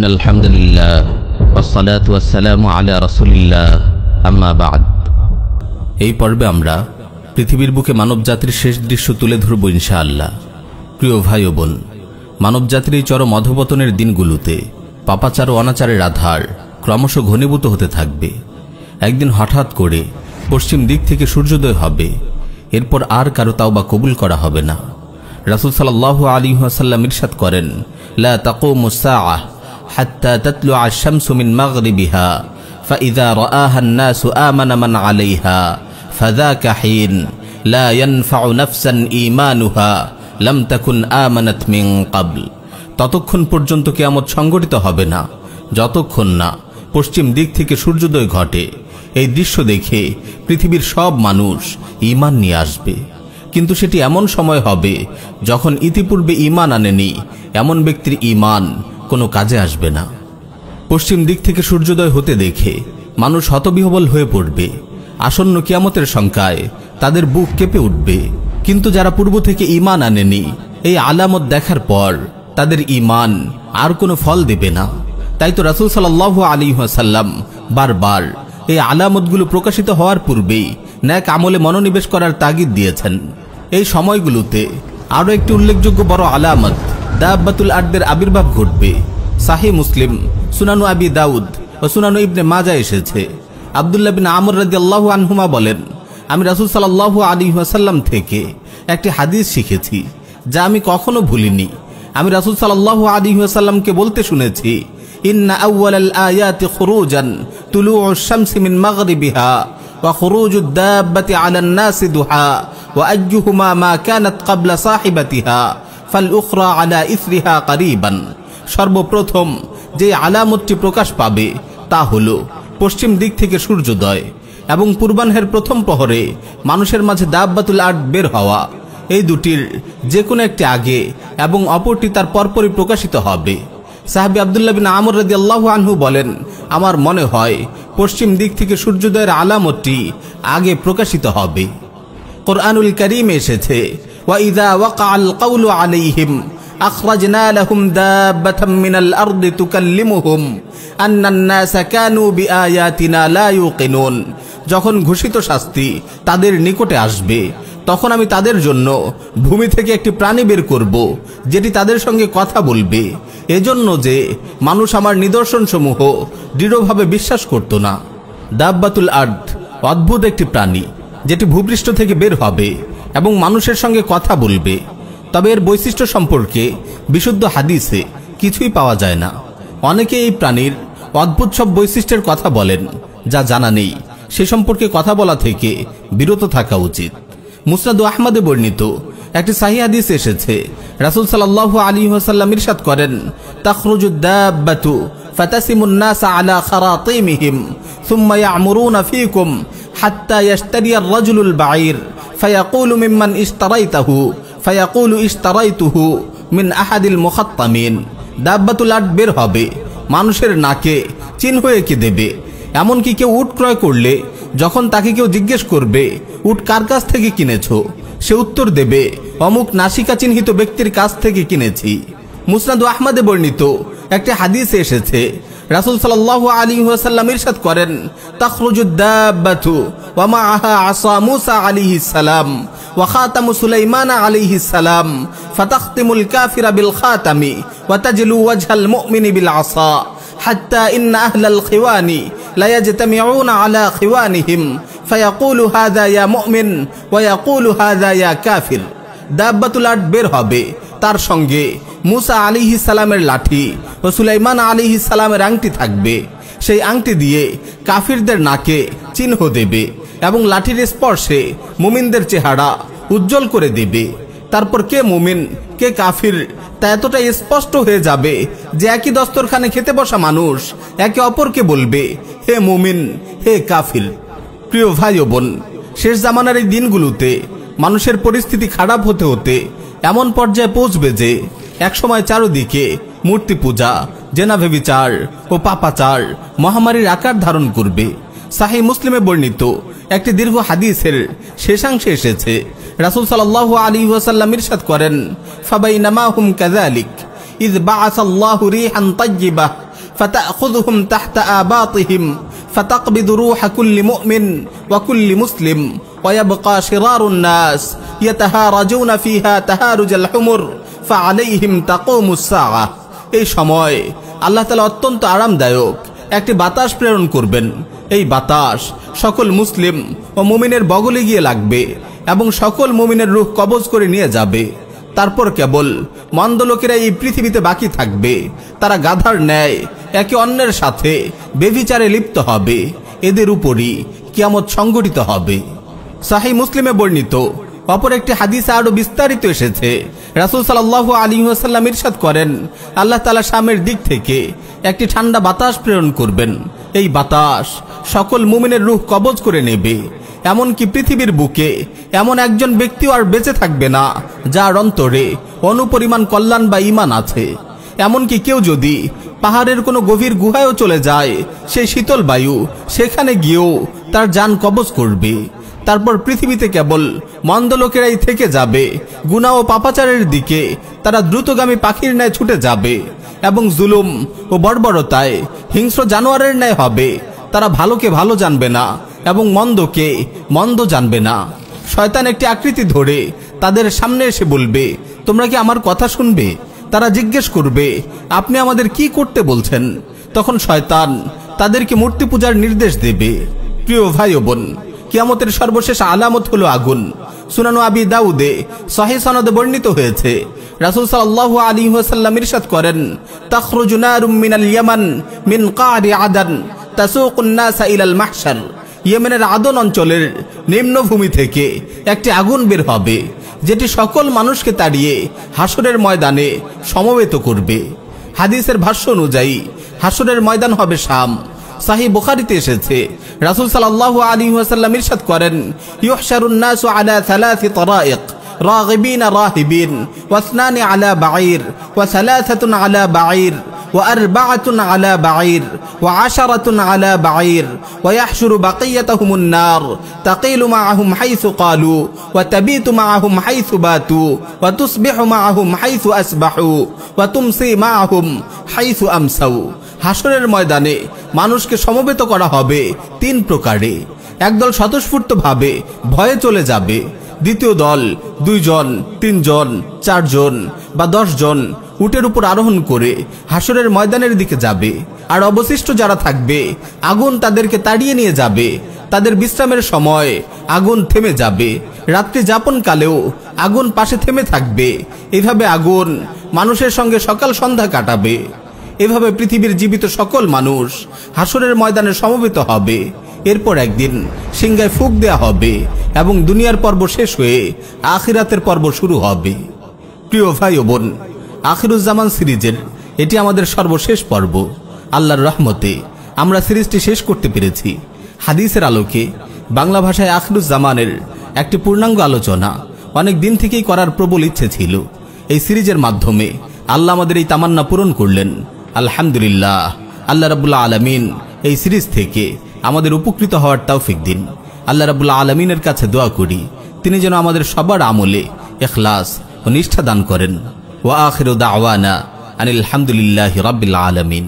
ইন্নাল হামদুলিল্লাহ ওয়াসসালাতু ওয়াসসালামু আলা রাসূলিল্লাহ আম্মা বা'দ। এই পর্বে আমরা পৃথিবীর বুকে মানবজাতির শেষ দৃশ্য তুলে ধরব ইনশাআল্লাহ। প্রিয় ভাই ও বোন, মানবজাতির এই চরম অধঃপতনের দিনগুলোতে পাপাচার ও অনাচারের আধার ক্রমশ ঘনীভূত হতে থাকবে। একদিন হঠাৎ করে পশ্চিম দিক থেকে সূর্যোদয় হবে, এরপর আর কারো তাওবা কবুল করা হবে না। রাসূল সাল্লাল্লাহু আলাইহি ওয়াসাল্লাম ইরশাদ করেন, লা তাকুমুস সাআহ হাত্তা তাতলুআ আশ-শামসু মিন মাগরিবিহা ফাইযা রাআহা আন-নাসু আমানা মান আলাইহা ফাযাকা হিন লা ইয়ানফাউ নাফসান ঈমানুহা লাম তাকুন আমানাত মিন ক্বাবল। ততক্ষণ পর্যন্ত কিয়ামত সংঘটিত হবে না যতক্ষণ না পশ্চিম দিক থেকে সূর্যোদয় ঘটে। এই দৃশ্য দেখে পৃথিবীর সব মানুষ ঈমান নিয়ে আসবে, কিন্তু সেটি এমন সময় হবে যখন ইতিপূর্বে ঈমান আনেনি এমন ব্যক্তির ঈমান কোনো কাজে আসবে না। পশ্চিম দিক থেকে সূর্যোদয় হতে দেখে মানুষ হতবিহ্বল হয়ে পড়বে। আসন্ন কিয়ামতের শঙ্কায় তাদের বুক কেঁপে উঠবে। কিন্তু যারা পূর্ব থেকে ঈমান আনেনি, এই আলামত দেখার পর তাদের ঈমান আর কোনো ফল দেবে না। তাই তো রাসূল সাল্লাল্লাহু আলাইহি ওয়াসাল্লাম বারবার এই আলামতগুলো প্রকাশিত হওয়ার পূর্বেই নেক আমলে মনোনিবেশ করার তাগিদ দিয়েছেন। এই সময়গুলোতে আরও একটি উল্লেখযোগ্য বড় আলামত দাব্বাতুল আরদের আবির্ভাব ঘটবে। সাহিহ মুসলিম, সুনানু আবি দাউদ ও সুনানু ইবনে মাজাহ এসেছে। আব্দুল্লাহ বিন আমর রাদিয়াল্লাহু আনহুমা বলেন, আমি রাসূল সাল্লাল্লাহু আলাইহি ওয়াসাল্লাম থেকে একটি হাদিস শিখেছি যা আমি কখনো ভুলিনি। আমি রাসূল সাল্লাল্লাহু আলাইহি ওয়াসাল্লামকে বলতে শুনেছি, ইন্না আউওয়ালাল আয়াতি খুরুজান তুলুউশ শামসি মিন মাগরিবিহা ওয়া খুরুজুদ দাব্বাতি আলান নাসি দুহা ওয়া আইয়ুহুমা মা কানাত ক্বাবলা সাহিবাতিহা ফাল উখরা আলা ইসরিহা করিবান। সর্বপ্রথম যে আলামতটি প্রকাশ পাবে তা হলো পশ্চিম দিক থেকে সূর্যোদয় এবং পূর্বাহ্নের প্রথম প্রহরে মানুষের মাঝে দাব্বাতুল আরদ বের হওয়া। এই দুটির যে কোনো একটি আগে এবং অপরটি তার পরপরই প্রকাশিত হবে। সাহাবী আব্দুল্লাহ বিন আমর রাদিয়াল্লাহু আনহু বলেন, আমার মনে হয় পশ্চিম দিক থেকে সূর্যোদয়ের আলামতটি আগে প্রকাশিত হবে। কুরআনুল কারীমে এসেছে, ওয়া ইযা ওয়াকাআল কাউলু আলাইহিম আখরাজনা লাহুম দাব্বাতাম মিনাল আরদি তুকাল্লিমুহুম আন্নান নাসা কানু বিআয়াতিনা লা ইউকিনুন। যখন ঘোষিত শাস্তি তাদের নিকটে আসবে, তখন আমি তাদের জন্য ভূমি থেকে একটি প্রাণী বের করব যেটি তাদের সঙ্গে কথা বলবে, এজন্য যে মানুষ আমার নিদর্শনসমূহ দৃঢ়ভাবে বিশ্বাস করত না। দাব্বাতুল আরদ অদ্ভুত একটি প্রাণী যেটি ভূপৃষ্ঠ থেকে বের হবে এবং মানুষের সঙ্গে কথা বলবে। তবে এর বৈশিষ্ট্য সম্পর্কে বিশুদ্ধ হাদিসে কিছুই পাওয়া যায় না। অনেকে এই প্রাণীর অদ্ভুত সব বৈশিষ্ট্যের কথা বলেন যা জানা নেই, সে সম্পর্কে কথা বলা থেকে বিরত থাকা উচিত। মুসনাদ আহমদে বর্ণিত একটি সহিহ হাদিস এসেছে, রাসূল সাল্লাল্লাহু আলাইহি ওয়াসাল্লাম ইরশাদ করেন, তাখরুজুদ দাব্বাতু ফাতাসিমুন নাসা আলা খারাতিমিহিম সুম্মা ইয়া'মুরুনা ফীকুম হাত্তা ইয়াশতারিয়া আর-রাজুলুল বাঈর ফায়াকুলু মিম্মান ইশতারাইতাহু ফায়াকুলু ইশতারাইতুহু মিন আহাদিল মুখাত্তামিন। দাব্বাতুল আরদ বের হবে, মানুষের নাকে চিহ্ন হয়ে কি দেবে। এমনকি কেউ উট ক্রয় করলে যখন তাকে কেউ জিজ্ঞেস করবে উট কার কাছ থেকে কিনেছো, সে উত্তর দেবে অমুক নাসিকা চিহ্নিত ব্যক্তির কাছ থেকে কিনেছি। মুসনাদ আহমদে বর্ণিত একটি হাদিসে এসেছে, রাসূল সাল্লাল্লাহু আলাইহি ওয়াসাল্লাম ইরশাদ করেন, তাখরুজুদ দাব্বাতু ওয়া মাআহা আসা মূসা আলাইহিস সালাম ওয়া খাতামু সুলাইমান আলাইহিস সালাম ফাতাখতিমুল কাফিরা বিল খাতামি ওয়া তাজলু ওয়াজহাল মুমিনি বিল আসা হাত্তা ইন্না আহলাল খিওয়ানি লা ইয়াজতামিউনা আলা খিওয়ানিহিম ফায়াকুলু হাযা ইয়া মুমিন ওয়া ইয়াকুলু হাযা ইয়া কাফির। দাব্বাতুল আরদ বের হবে, তার সঙ্গে মূসা আলাইহিস সালামের লাঠি ও সুলাইমান আলাইহিস সালামের আংটি থাকবে। সেই আংটি দিয়ে কাফিরদের নাকে চিহ্ন দেবে এবং লাঠির স্পর্শে মুমিনদের চেহারা উজ্জ্বল করে দেবে। তারপর কে মুমিন কে কাফির তা এতটা স্পষ্ট হয়ে যাবে যে একই দস্তরখানে খেতে বসা মানুষ একে অপরকে বলবে, হে মুমিন, হে কাফির। প্রিয় ভাই ও বোন, শেষ জামানার এই দিনগুলোতে মানুষের পরিস্থিতি খারাপ হতে হতে এমন পর্যায়ে পৌঁছবে যে একসময় চারদিকে মূর্তি পূজা, জেনা ব্যভিচার ও পাপাচার মহামারীর আকার ধারণ করবে। সাহিহ মুসলিমে বর্ণিত একটি দীর্ঘ হাদিসের শেষাংশে এসেছে, রাসূল সাল্লাল্লাহু আলাইহি ওয়াসাল্লাম ইরশাদ করেন, ফাবাইনামা হুম কাযালিক ইয বা'আসাল্লাহু রিহান তাইয়্যিবাহ ফাতাখুযুহুম তাহতা আবাতিহিম ফাতাকবিদু রূহা কুল্লি মুমিন ওয়া কুল্লি মুসলিম ওয়া ইয়াবকা শিরারুন নাস ইয়াতাহারাজুনা ফিহা তাহারুজাল হুমুর ফাআলাইহিম তাকুমুস সাআ। এই সময় আল্লাহ তাআলা অত্যন্ত আরামদায়ক একটি বাতাস প্রেরণ করবেন। এই বাতাস সকল মুসলিম ও মুমিনের বগলে গিয়ে লাগবে এবং সকল মুমিনের রূহ কবজ করে নিয়ে যাবে। তারপর কেবল মন্দ লোকেরা এই পৃথিবীতে বাকি থাকবে। তারা গাধার ন্যায় একে অন্যের সাথে বেভিচারে লিপ্ত হবে। এদের উপরই কিয়ামত সংঘটিত হবে। সহিহ মুসলিমে বর্ণিত অপর একটি হাদিসে আরো বিস্তারিত এসেছে। রাসূল সাল্লাল্লাহু আলাইহি ওয়াসাল্লাম ইরশাদ করেন, আল্লাহ তাআলা শামের দিক থেকে একটি ঠান্ডা বাতাস প্রেরণ করবেন। এই বাতাস সকল মুমিনের রূহ কবজ করে নেবে। এমনকি পৃথিবীর বুকে এমন একজন ব্যক্তিও আর বেঁচে থাকবে না যার অন্তরে অনুপরিমাণ কল্যাণ বা ঈমান আছে। এমনকি কেউ যদি পাহাড়ের কোনো গভীর গুহায়ও চলে যায়, সেই শীতল বায়ু সেখানে গিয়েও তার জান কবজ করবে। তারপর পৃথিবীতে কেবল মন্দ লোকেরাই থেকে যাবে। গুনাহ ও পাপাচারের দিকে তারা দ্রুতগামী পাখির ন্যায় ছুটে যাবে এবং জুলুম ও বর্বরতায় হিংস্র জানোয়ারের ন্যায় হবে। তারা ভালোকে ভালো জানবে না এবং মন্দকে মন্দ জানবে না। শয়তান একটি আকৃতি ধরে তাদের সামনে এসে বলবে, তোমরা কি আমার কথা শুনবে? তারা জিজ্ঞেস করবে, আপনি আমাদের কি করতে বলছেন? তখন শয়তান তাদেরকে মূর্তি পূজার নির্দেশ দেবে। প্রিয় ভাই ও বোন, কিয়ামতের সর্বশেষ আলামত হলো আগুন। সুনান আবি দাউদে সহিহ সনদে বর্ণিত হয়েছে, রাসূল সাল্লাল্লাহু আলাইহি ওয়াসাল্লাম ইরশাদ করেন, তাখরুজু নারুম মিনাল ইয়ামান মিন কারি আদান তাসুকুন নাসা ইলাল মাহশার। ইয়েমেনের আদন অঞ্চলের নিম্নভূমি থেকে একটি আগুন বের হবে, যেটি সকল মানুষকে তাড়িয়ে হাসরের ময়দানে সমবেত করবে। হাদিসের ভাষ্য অনুযায়ী হাসরের ময়দান হবে শাম। সহিহ বুখারীতে এসেছে, রাসূল সাল্লাল্লাহু আলাইহি ওয়াসাল্লাম ইরশাদ করেন, ইউহশারুন নাসু আলা সালাসি তারাইক রাগিবিন রাহিবিন ওয়া ইসনানি আলা বাঈর ওয়া সালাসাতুন আলা বাঈর ওয়া আরবাআতুন আলা বাঈর ওয়া আশারাতুন আলা বাঈর ওয়া ইয়াহশুরু বাকিয়াতাহুমুন নার তাকিলু মাআহুম হাইসু ক্বালু ওয়া তাবিতু মাআহুম হাইসু বাতু ওয়া তুসবিহু মাআহুম হাইসু আসবাহু ওয়া তুমসি মাআহুম হাইসু আমসাউ। হাসরের ময়দানে মানুষকে সমবেত করা হবে তিন প্রকারে। একদল স্বতঃস্ফূর্তভাবে ভয়ে চলে যাবে। দ্বিতীয় দল 2 জন, 3 জন, 4 জন বা 10 জন উটের উপর আরোহণ করে হাসরের ময়দানের দিকে যাবে। আর অবশিষ্ট যারা থাকবে, আগুন তাদেরকে তাড়িয়ে নিয়ে যাবে। তাদের বিশ্রামের সময় আগুন থেমে যাবে। রাত্রি যাপনকালেও আগুন পাশে থেমে থাকবে। এভাবে আগুন মানুষের সঙ্গে সকাল সন্ধ্যা কাটাবে। এভাবে পৃথিবীর জীবিত সকল মানুষ হাসরের ময়দানে সমবেত হবে। এরপর একদিন সিংহায় ফুঁক দেয়া হবে এবং দুনিয়ার পর্ব শেষ হয়ে আখিরাতের পর্ব শুরু হবে। প্রিয় ভাই ও বোন, আখিরুজ্জামান সিরিজের এটি আমাদের সর্বশেষ পর্ব। আল্লাহর রহমতে আমরা সিরিজটি শেষ করতে পেরেছি। হাদিসের আলোকে বাংলা ভাষায় আখিরুজ্জামানের একটি পূর্ণাঙ্গ আলোচনা অনেক দিন থেকেই করার প্রবল ইচ্ছে ছিল। এই সিরিজের মাধ্যমে আল্লাহ আমাদের এই তামান্না পূরণ করলেন। আলহামদুলিল্লাহ। আল্লাহ রাব্বুল আলামিন এই সিরিজ থেকে আমাদের উপকৃত হওয়ার তৌফিক দিন। আল্লাহ রাব্বুল আলামিনের কাছে দোয়া করি, তিনি যেন আমাদের সবার আমলে ইখলাস ও নিষ্ঠা দান করেন। ওয়া আখিরু দাওয়ানা আনিল হামদুলিল্লাহি রাব্বিল আলামিন।